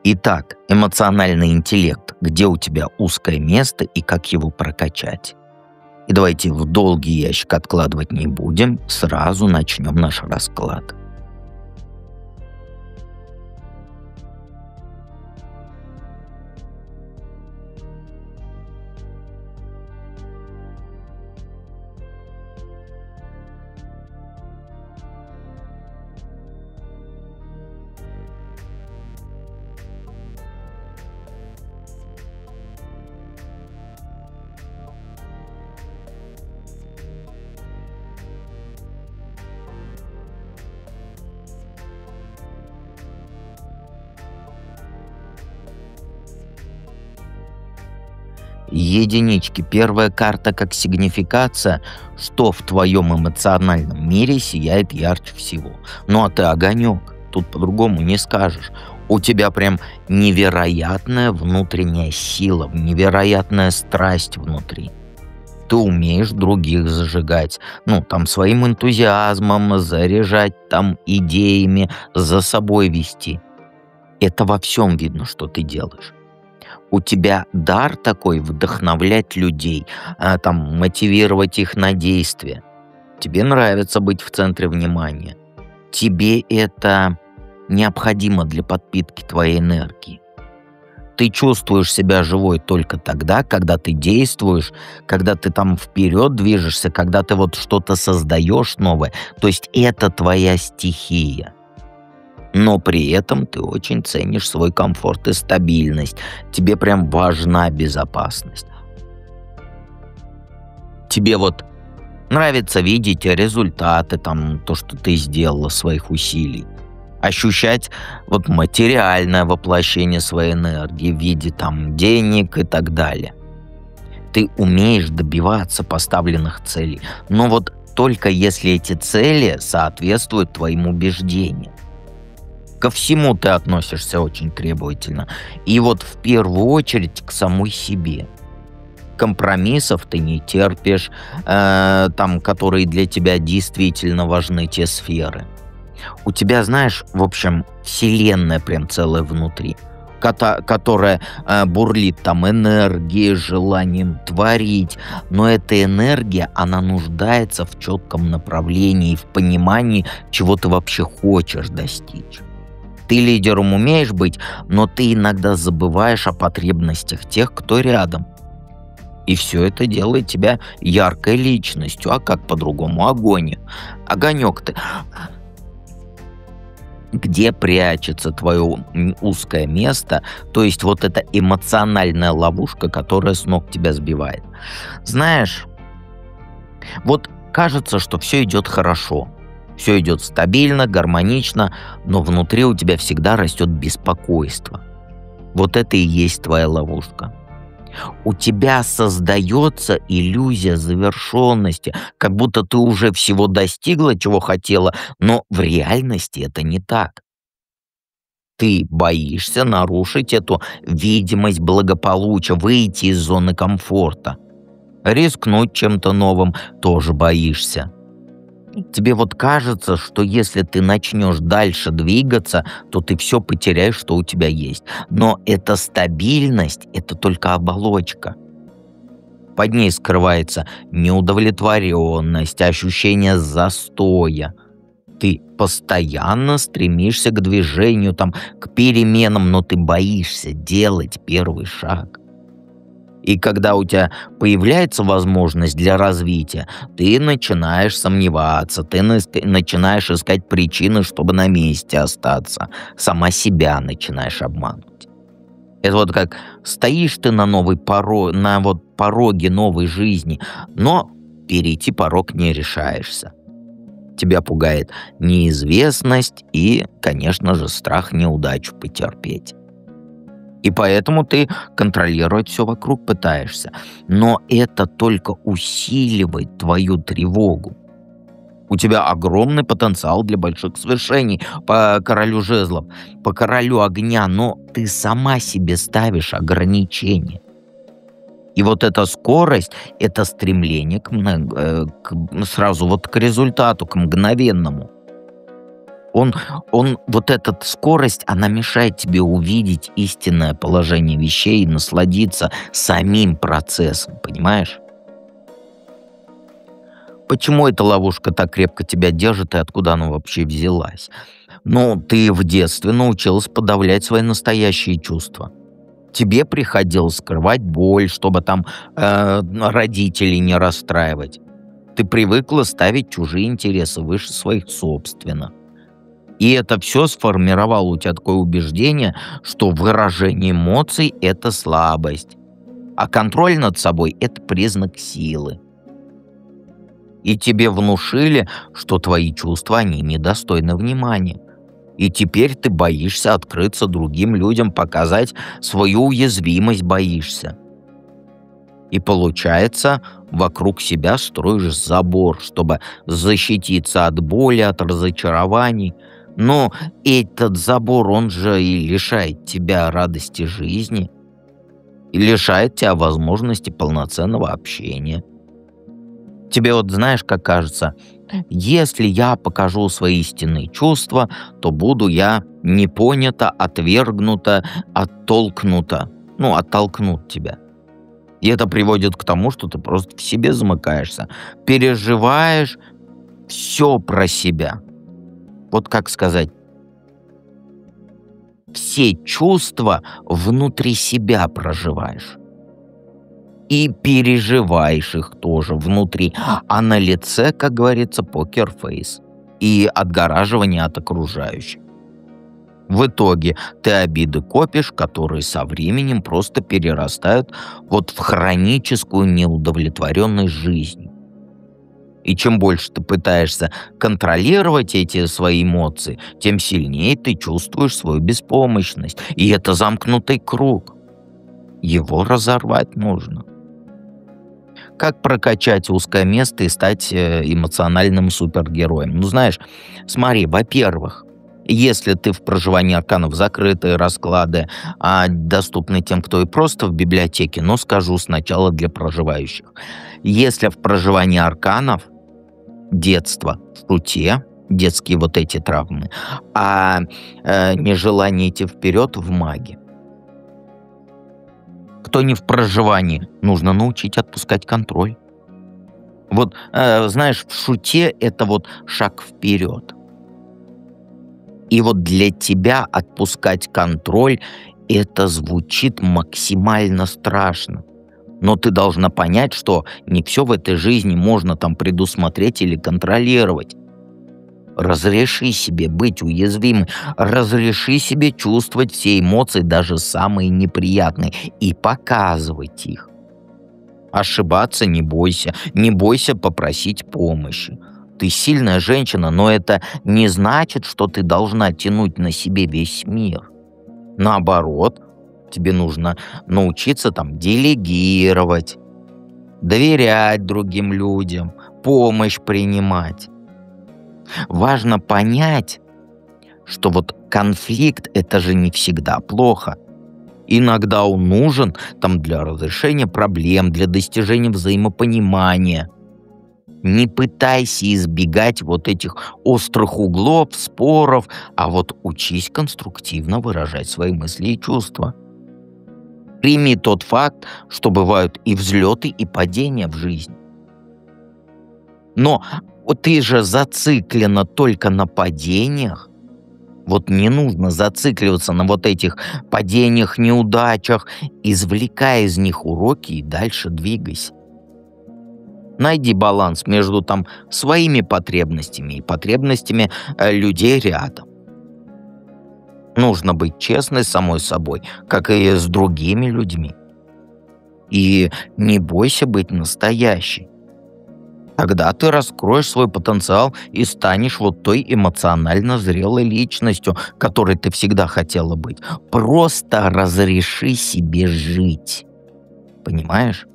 Итак, эмоциональный интеллект. Где у тебя узкое место и как его прокачать? И давайте в долгий ящик откладывать не будем, сразу начнем наш расклад. Единички. Первая карта как сигнификация, что в твоем эмоциональном мире сияет ярче всего. Ну а ты огонек, тут по-другому не скажешь. У тебя прям невероятная внутренняя сила, невероятная страсть внутри. Ты умеешь других зажигать, ну там своим энтузиазмом заряжать, там идеями, за собой вести. Это во всем видно, что ты делаешь. У тебя дар такой вдохновлять людей, там, мотивировать их на действие. Тебе нравится быть в центре внимания. Тебе это необходимо для подпитки твоей энергии. Ты чувствуешь себя живой только тогда, когда ты действуешь, когда ты там вперед движешься, когда ты вот что-то создаешь новое. То есть это твоя стихия. Но при этом ты очень ценишь свой комфорт и стабильность. Тебе прям важна безопасность. Тебе вот нравится видеть результаты, там, то, что ты сделала, своих усилий. Ощущать вот материальное воплощение своей энергии в виде там денег и так далее. Ты умеешь добиваться поставленных целей, но вот только если эти цели соответствуют твоим убеждениям. Ко всему ты относишься очень требовательно. И вот в первую очередь к самой себе. Компромиссов ты не терпишь, там, которые для тебя действительно важны, те сферы. У тебя, знаешь, в общем, вселенная прям целая внутри, которая бурлит там энергией, желанием творить. Но эта энергия, она нуждается в четком направлении, в понимании, чего ты вообще хочешь достичь. Ты лидером умеешь быть, но ты иногда забываешь о потребностях тех, кто рядом. И все это делает тебя яркой личностью. А как по-другому? Огонь. Огонек ты. Где прячется твое узкое место, то есть вот эта эмоциональная ловушка, которая с ног тебя сбивает. Знаешь, вот кажется, что все идет хорошо. Все идет стабильно, гармонично, но внутри у тебя всегда растет беспокойство. Вот это и есть твоя ловушка. У тебя создается иллюзия завершенности, как будто ты уже всего достигла, чего хотела, но в реальности это не так. Ты боишься нарушить эту видимость благополучия, выйти из зоны комфорта. Рискнуть чем-то новым тоже боишься. Тебе вот кажется, что если ты начнешь дальше двигаться, то ты все потеряешь, что у тебя есть. Но эта стабильность — это только оболочка. Под ней скрывается неудовлетворенность, ощущение застоя. Ты постоянно стремишься к движению, там, к переменам, но ты боишься делать первый шаг. И когда у тебя появляется возможность для развития, ты начинаешь сомневаться, ты начинаешь искать причины, чтобы на месте остаться. Сама себя начинаешь обманывать. Это вот как стоишь ты на пороге новой жизни, но перейти порог не решаешься. Тебя пугает неизвестность и, конечно же, страх неудачу потерпеть. И поэтому ты контролировать все вокруг пытаешься. Но это только усиливает твою тревогу. У тебя огромный потенциал для больших свершений по королю жезлов, по королю огня, но ты сама себе ставишь ограничения. И вот эта скорость, это стремление сразу вот к результату, к мгновенному. Он он вот эта скорость, она мешает тебе увидеть истинное положение вещей и насладиться самим процессом, понимаешь? Почему эта ловушка так крепко тебя держит и откуда она вообще взялась? Ну, ты в детстве научилась подавлять свои настоящие чувства. Тебе приходилось скрывать боль, чтобы там родителей не расстраивать. Ты привыкла ставить чужие интересы выше своих собственных. И это все сформировало у тебя такое убеждение, что выражение эмоций — это слабость, а контроль над собой — это признак силы. И тебе внушили, что твои чувства, они недостойны внимания. И теперь ты боишься открыться другим людям, показать свою уязвимость боишься. И получается, вокруг себя строишь забор, чтобы защититься от боли, от разочарований. Но этот забор, он же и лишает тебя радости жизни, и лишает тебя возможности полноценного общения. Тебе вот знаешь, как кажется, если я покажу свои истинные чувства, то буду я не понята, отвергнута, оттолкнута. Ну, оттолкнут тебя. И это приводит к тому, что ты просто в себе замыкаешься, переживаешь все про себя. Вот как сказать, все чувства внутри себя проживаешь. И переживаешь их тоже внутри. А на лице, как говорится, покерфейс. И отгораживание от окружающих. В итоге ты обиды копишь, которые со временем просто перерастают вот в хроническую неудовлетворенность жизнью. И чем больше ты пытаешься контролировать эти свои эмоции, тем сильнее ты чувствуешь свою беспомощность. И это замкнутый круг. Его разорвать нужно. Как прокачать узкое место и стать эмоциональным супергероем? Ну, знаешь, смотри, во-первых, если ты в проживании арканов закрытые расклады, доступны тем, кто и просто в библиотеке, но скажу сначала для проживающих. Если в проживании арканов детство в шуте, детские вот эти травмы, нежелание идти вперед в маге. Кто не в проживании, нужно научить отпускать контроль. Вот, знаешь, в шуте это вот шаг вперед. И вот для тебя отпускать контроль — это звучит максимально страшно. Но ты должна понять, что не все в этой жизни можно там предусмотреть или контролировать. Разреши себе быть уязвимым, разреши себе чувствовать все эмоции, даже самые неприятные, и показывать их. Ошибаться не бойся, не бойся попросить помощи. Ты сильная женщина, но это не значит, что ты должна тянуть на себе весь мир. Наоборот, тебе нужно научиться там делегировать, доверять другим людям, помощь принимать. Важно понять, что вот конфликт — это же не всегда плохо. Иногда он нужен там для разрешения проблем, для достижения взаимопонимания. Не пытайся избегать вот этих острых углов, споров, а вот учись конструктивно выражать свои мысли и чувства. Прими тот факт, что бывают и взлеты, и падения в жизни. Но вот ты же зациклена только на падениях. Вот не нужно зацикливаться на вот этих падениях, неудачах. Извлекай из них уроки и дальше двигайся. Найди баланс между там своими потребностями и потребностями людей рядом. Нужно быть честной с самой собой, как и с другими людьми. И не бойся быть настоящей. Тогда ты раскроешь свой потенциал и станешь вот той эмоционально зрелой личностью, которой ты всегда хотела быть. Просто разреши себе жить. Понимаешь?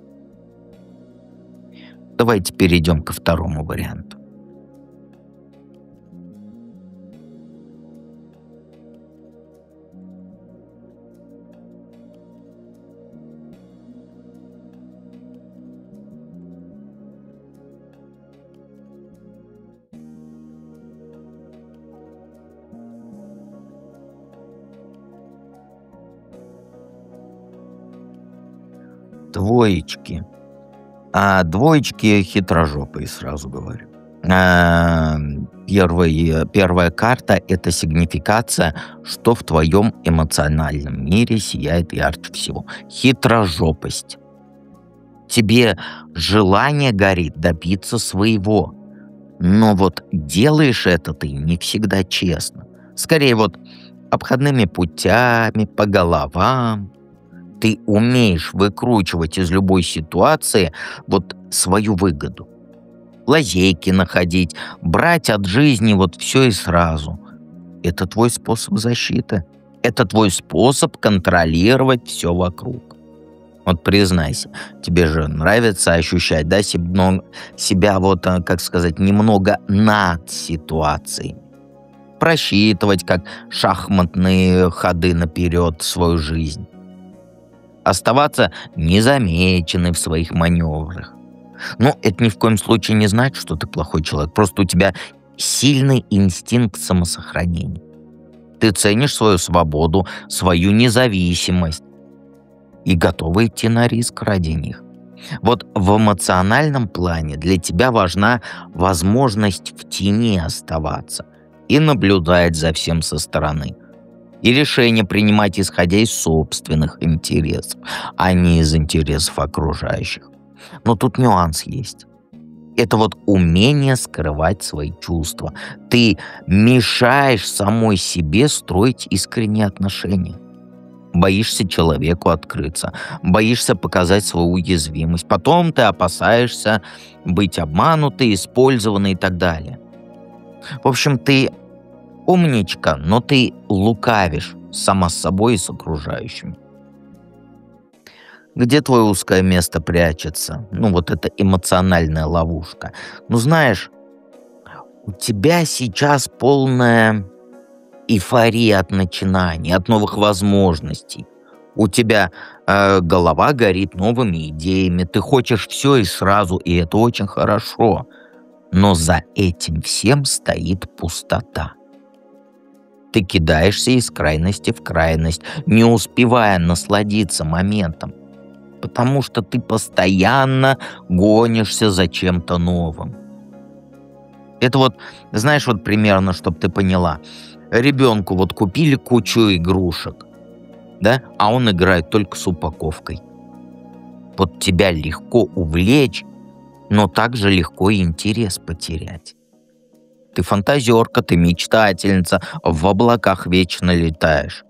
Давайте перейдем ко второму варианту. Двоечки. А двоечки хитрожопые, сразу говорю. А, первая карта — это сигнификация, что в твоем эмоциональном мире сияет ярче всего. Хитрожопость. Тебе желание горит добиться своего. Но вот делаешь это ты не всегда честно. Скорее вот обходными путями, по головам. Ты умеешь выкручивать из любой ситуации вот свою выгоду. Лазейки находить, брать от жизни вот все и сразу. Это твой способ защиты. Это твой способ контролировать все вокруг. Вот признайся, тебе же нравится ощущать, да, себя вот, как сказать, немного над ситуацией. Просчитывать, как шахматные ходы наперед свою жизнь. Оставаться незамеченной в своих маневрах. Но это ни в коем случае не значит, что ты плохой человек. Просто у тебя сильный инстинкт самосохранения. Ты ценишь свою свободу, свою независимость и готова идти на риск ради них. Вот в эмоциональном плане для тебя важна возможность в тени оставаться и наблюдать за всем со стороны. И решения принимать, исходя из собственных интересов, а не из интересов окружающих. Но тут нюанс есть. Это вот умение скрывать свои чувства. Ты мешаешь самой себе строить искренние отношения. Боишься человеку открыться, боишься показать свою уязвимость. Потом ты опасаешься быть обманутой, использованной и так далее. В общем, ты умничка, но ты лукавишь сама с собой и с окружающими. Где твое узкое место прячется? Ну, вот это эмоциональная ловушка. Ну, знаешь, у тебя сейчас полная эйфория от начинаний, от новых возможностей. У тебя голова горит новыми идеями. Ты хочешь все и сразу, и это очень хорошо. Но за этим всем стоит пустота. Ты кидаешься из крайности в крайность, не успевая насладиться моментом, потому что ты постоянно гонишься за чем-то новым. Это вот, знаешь, вот примерно, чтобы ты поняла. Ребенку вот купили кучу игрушек, да, а он играет только с упаковкой. Вот тебя легко увлечь, но также легко и интерес потерять. Ты фантазерка, ты мечтательница, в облаках вечно летаешь.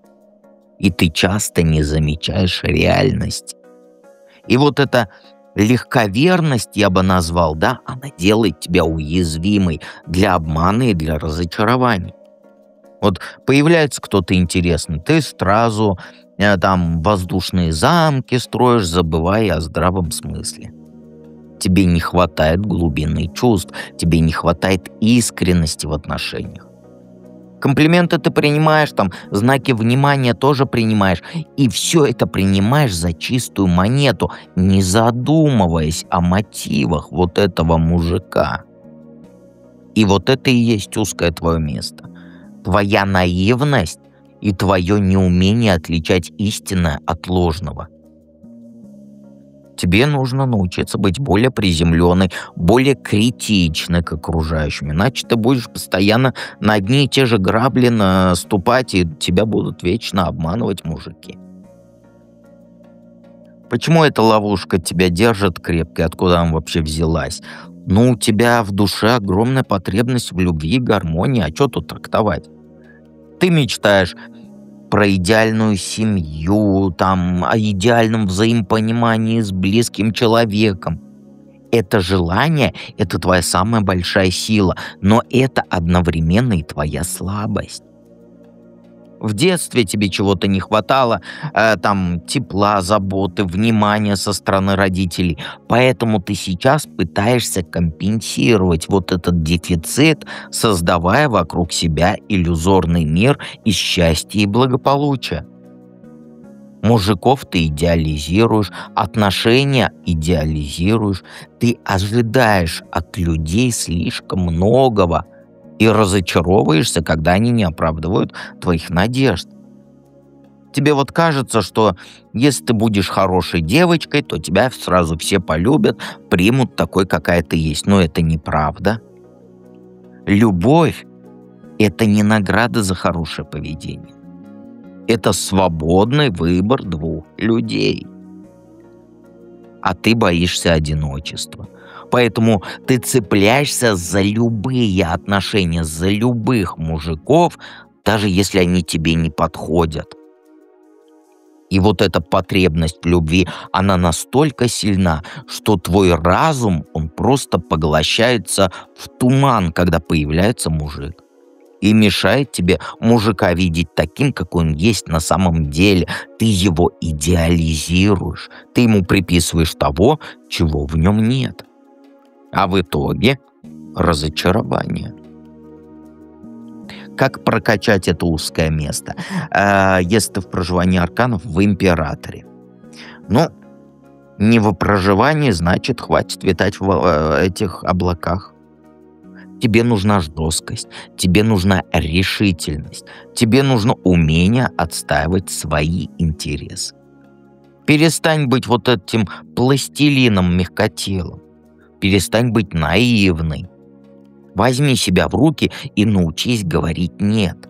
И ты часто не замечаешь реальность. И вот эта легковерность, я бы назвал, да, она делает тебя уязвимой для обмана и для разочарований. Вот появляется кто-то интересный, ты сразу там воздушные замки строишь, забывая о здравом смысле. Тебе не хватает глубины чувств, тебе не хватает искренности в отношениях. Комплименты ты принимаешь, там знаки внимания тоже принимаешь, и все это принимаешь за чистую монету, не задумываясь о мотивах вот этого мужика. И вот это и есть узкое твое место. Твоя наивность и твое неумение отличать истинное от ложного. Тебе нужно научиться быть более приземленной, более критичной к окружающим. Иначе ты будешь постоянно на одни и те же грабли наступать, и тебя будут вечно обманывать мужики. Почему эта ловушка тебя держит крепко, и откуда она вообще взялась? Ну, у тебя в душе огромная потребность в любви и гармонии, а что тут трактовать? Ты мечтаешь про идеальную семью, там, о идеальном взаимопонимании с близким человеком. Это желание — это твоя самая большая сила, но это одновременно и твоя слабость. В детстве тебе чего-то не хватало, там, тепла, заботы, внимания со стороны родителей. Поэтому ты сейчас пытаешься компенсировать вот этот дефицит, создавая вокруг себя иллюзорный мир из счастья и благополучия. Мужиков ты идеализируешь, отношения идеализируешь. Ты ожидаешь от людей слишком многого и разочаровываешься, когда они не оправдывают твоих надежд. Тебе вот кажется, что если ты будешь хорошей девочкой, то тебя сразу все полюбят, примут такой, какая ты есть. Но это неправда. Любовь — это не награда за хорошее поведение. Это свободный выбор двух людей. А ты боишься одиночества. Поэтому ты цепляешься за любые отношения, за любых мужиков, даже если они тебе не подходят. И вот эта потребность в любви, она настолько сильна, что твой разум, он просто поглощается в туман, когда появляется мужик. И мешает тебе мужика видеть таким, какой он есть на самом деле. Ты его идеализируешь, ты ему приписываешь того, чего в нем нет. А в итоге разочарование. Как прокачать это узкое место? Если ты в проживании арканов в императоре. Ну, не в проживании, значит, хватит витать в этих облаках. Тебе нужна жесткость, тебе нужна решительность, тебе нужно умение отстаивать свои интересы. Перестань быть вот этим пластилином мягкотелым. Перестань быть наивной. Возьми себя в руки и научись говорить «нет».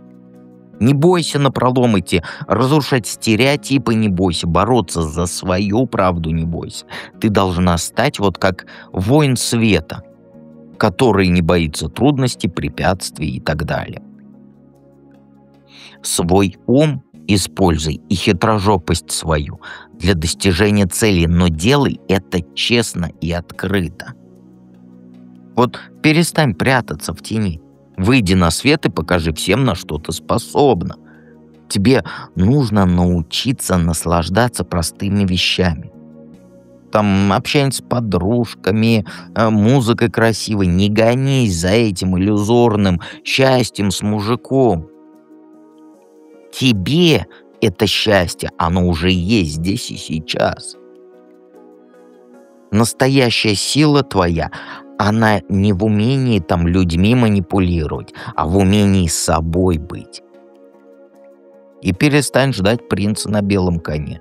Не бойся напролом идти, разрушать стереотипы не бойся, бороться за свою правду не бойся. Ты должна стать вот как воин света, который не боится трудностей, препятствий и так далее. Свой ум используй и хитрожопость свою для достижения цели, но делай это честно и открыто. Вот перестань прятаться в тени. Выйди на свет и покажи всем, на что ты способна. Тебе нужно научиться наслаждаться простыми вещами. Там общение с подружками, музыкой красивой. Не гонись за этим иллюзорным счастьем с мужиком. Тебе это счастье, оно уже есть здесь и сейчас. Настоящая сила твоя, она не в умении там людьми манипулировать, а в умении собой быть. И перестань ждать принца на белом коне.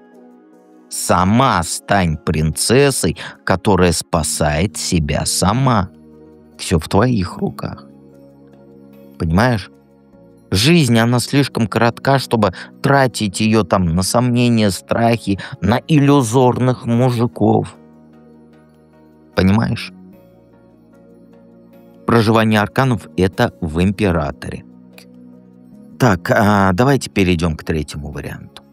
Сама стань принцессой, которая спасает себя сама. Все в твоих руках. Понимаешь? Жизнь, она слишком коротка, чтобы тратить ее там на сомнения, страхи, на иллюзорных мужиков. Понимаешь? Проживание арканов — это в императоре. Так, давайте перейдем к третьему варианту.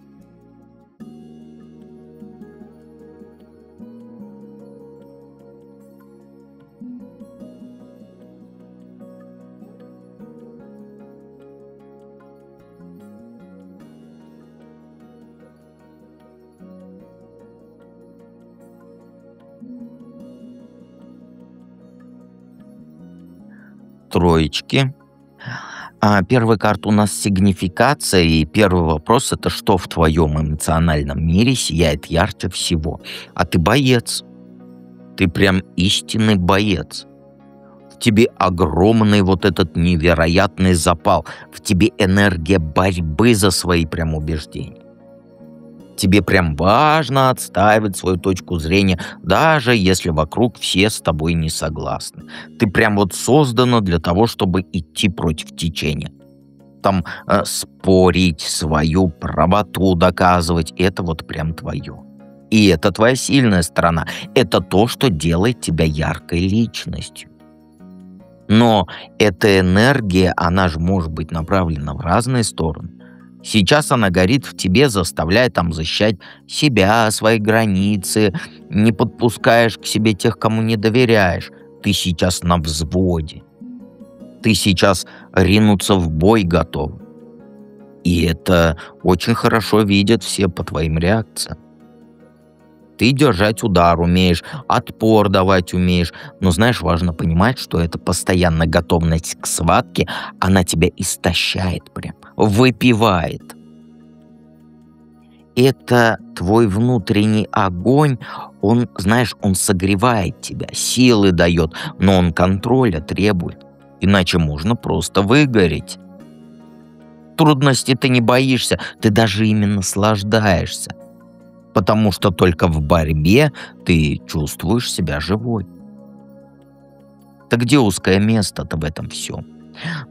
Троечки. Первая карта у нас сигнификация, и первый вопрос — это что в твоем эмоциональном мире сияет ярче всего? А ты боец. Ты прям истинный боец. В тебе огромный вот этот невероятный запал. В тебе энергия борьбы за свои прям убеждения. Тебе прям важно отстаивать свою точку зрения, даже если вокруг все с тобой не согласны. Ты прям вот создана для того, чтобы идти против течения. Там спорить, свою правоту доказывать, это вот прям твое. И это твоя сильная сторона. Это то, что делает тебя яркой личностью. Но эта энергия, она же может быть направлена в разные стороны. Сейчас она горит в тебе, заставляя там защищать себя, свои границы, не подпускаешь к себе тех, кому не доверяешь. Ты сейчас на взводе. Ты сейчас ринуться в бой готов. И это очень хорошо видят все по твоим реакциям. Ты держать удар умеешь, отпор давать умеешь. Но знаешь, важно понимать, что эта постоянная готовность к схватке, она тебя истощает прям, выпивает. Это твой внутренний огонь, он, знаешь, он согревает тебя, силы дает, но он контроля требует. Иначе можно просто выгореть. Трудностей ты не боишься, ты даже ими наслаждаешься, потому что только в борьбе ты чувствуешь себя живой. Так где узкое место-то в этом всем?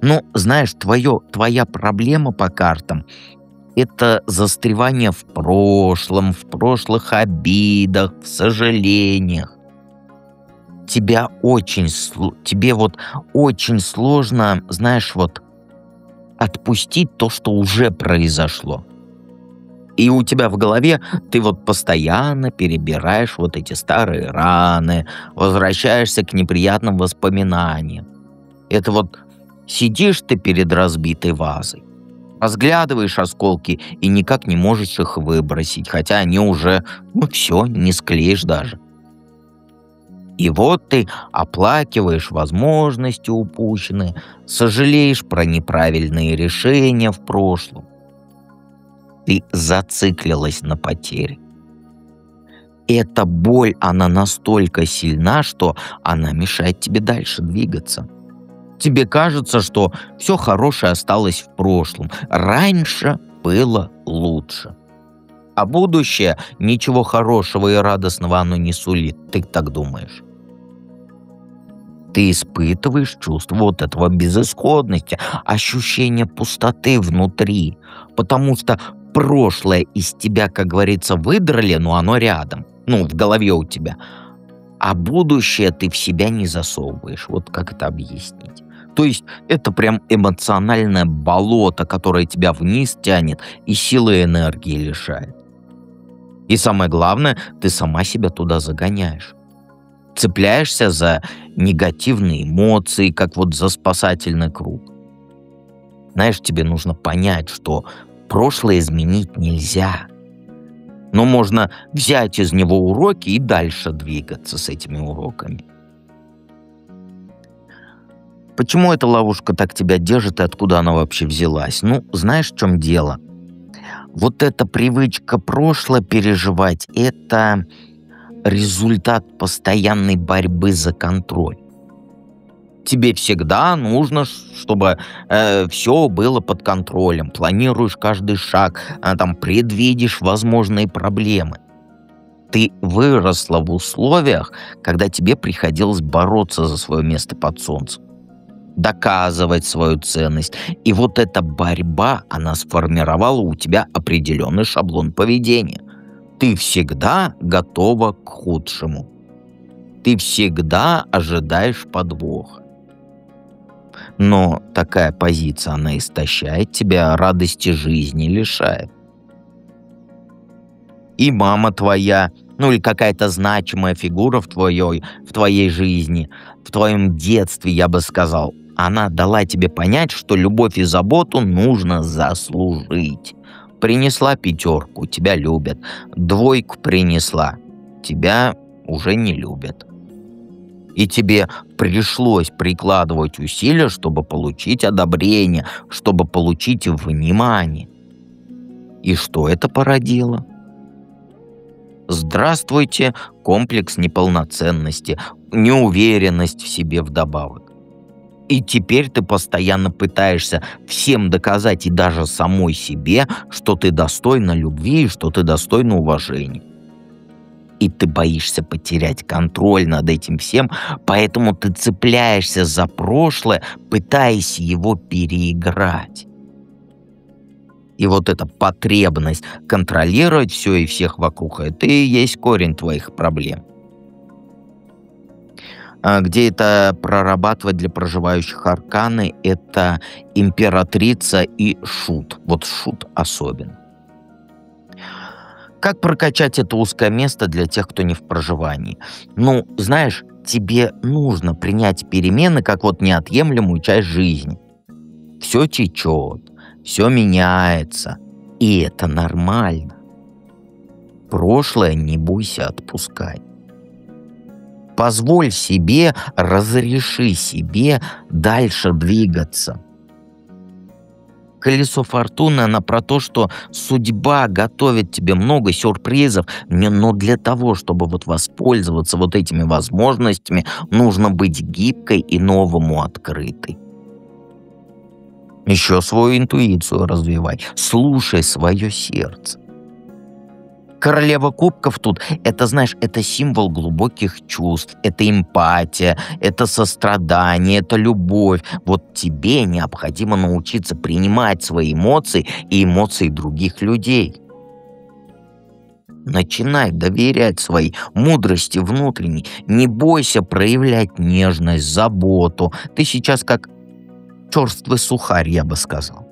Ну, знаешь, твоя проблема по картам — это застревание в прошлом, в прошлых обидах, в сожалениях. Тебе вот очень сложно, знаешь, вот отпустить то, что уже произошло. И у тебя в голове ты вот постоянно перебираешь вот эти старые раны, возвращаешься к неприятным воспоминаниям. Это вот сидишь ты перед разбитой вазой, разглядываешь осколки и никак не можешь их выбросить, хотя они уже, ну все, не склеишь даже. И вот ты оплакиваешь возможности упущенные, сожалеешь про неправильные решения в прошлом. Ты зациклилась на потере. Эта боль, она настолько сильна, что она мешает тебе дальше двигаться. Тебе кажется, что все хорошее осталось в прошлом. Раньше было лучше. А будущее ничего хорошего и радостного оно не сулит. Ты так думаешь? Ты испытываешь чувство вот этого безысходности, ощущение пустоты внутри, потому что прошлое из тебя, как говорится, выдрали, но оно рядом, ну, в голове у тебя, а будущее ты в себя не засовываешь. Вот как это объяснить? То есть это прям эмоциональное болото, которое тебя вниз тянет и силы и энергии лишает. И самое главное, ты сама себя туда загоняешь. Цепляешься за негативные эмоции, как вот за спасательный круг. Знаешь, тебе нужно понять, что прошлое изменить нельзя. Но можно взять из него уроки и дальше двигаться с этими уроками. Почему эта ловушка так тебя держит и откуда она вообще взялась? Ну, знаешь, в чем дело? Вот эта привычка прошлое переживать — это результат постоянной борьбы за контроль. Тебе всегда нужно, чтобы все было под контролем. Планируешь каждый шаг, там предвидишь возможные проблемы. Ты выросла в условиях, когда тебе приходилось бороться за свое место под солнцем, доказывать свою ценность. И вот эта борьба, она сформировала у тебя определенный шаблон поведения. Ты всегда готова к худшему. Ты всегда ожидаешь подвоха. Но такая позиция, она истощает тебя, радости жизни лишает. И мама твоя, ну или какая-то значимая фигура в твоей жизни, в твоем детстве, я бы сказал, она дала тебе понять, что любовь и заботу нужно заслужить. Принесла 5, тебя любят. 2 принесла, тебя уже не любят. И тебе пришлось прикладывать усилия, чтобы получить одобрение, чтобы получить внимание. И что это породило? Здравствуйте, комплекс неполноценности, неуверенность в себе вдобавок. И теперь ты постоянно пытаешься всем доказать и даже самой себе, что ты достойна любви и что ты достойна уважения. И ты боишься потерять контроль над этим всем, поэтому ты цепляешься за прошлое, пытаясь его переиграть. И вот эта потребность контролировать все и всех вокруг — это и есть корень твоих проблем. Где это прорабатывать для проживающих арканы — это императрица и шут. Вот шут особенно. Как прокачать это узкое место для тех, кто не в проживании? Ну, знаешь, тебе нужно принять перемены как вот неотъемлемую часть жизни. Все течет, все меняется, и это нормально. Прошлое не бойся отпускать. Позволь себе, разреши себе дальше двигаться. Колесо фортуны, она про то, что судьба готовит тебе много сюрпризов, но для того, чтобы вот воспользоваться вот этими возможностями, нужно быть гибкой и новому открытой. Еще свою интуицию развивай. Слушай свое сердце. Королева кубков тут, это, знаешь, это символ глубоких чувств, это эмпатия, это сострадание, это любовь. Вот тебе необходимо научиться принимать свои эмоции и эмоции других людей. Начинай доверять своей мудрости внутренней. Не бойся проявлять нежность, заботу. Ты сейчас как черствый сухарь, я бы сказал.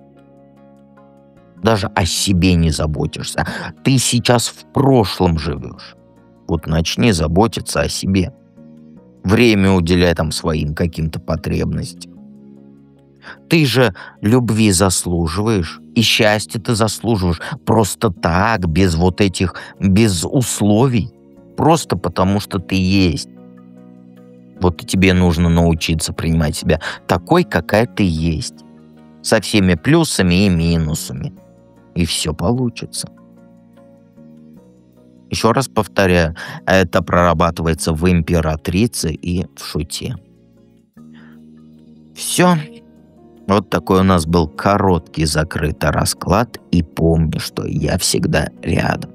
Даже о себе не заботишься. Ты сейчас в прошлом живешь. Вот начни заботиться о себе. Время уделяй там своим каким-то потребностям. Ты же любви заслуживаешь, и счастья ты заслуживаешь просто так, без вот этих, без условий. Просто потому, что ты есть. Вот и тебе нужно научиться принимать себя такой, какая ты есть. Со всеми плюсами и минусами. И все получится. Еще раз повторяю, это прорабатывается в императрице и в шуте. Все. Вот такой у нас был короткий закрытый расклад. И помни, что я всегда рядом.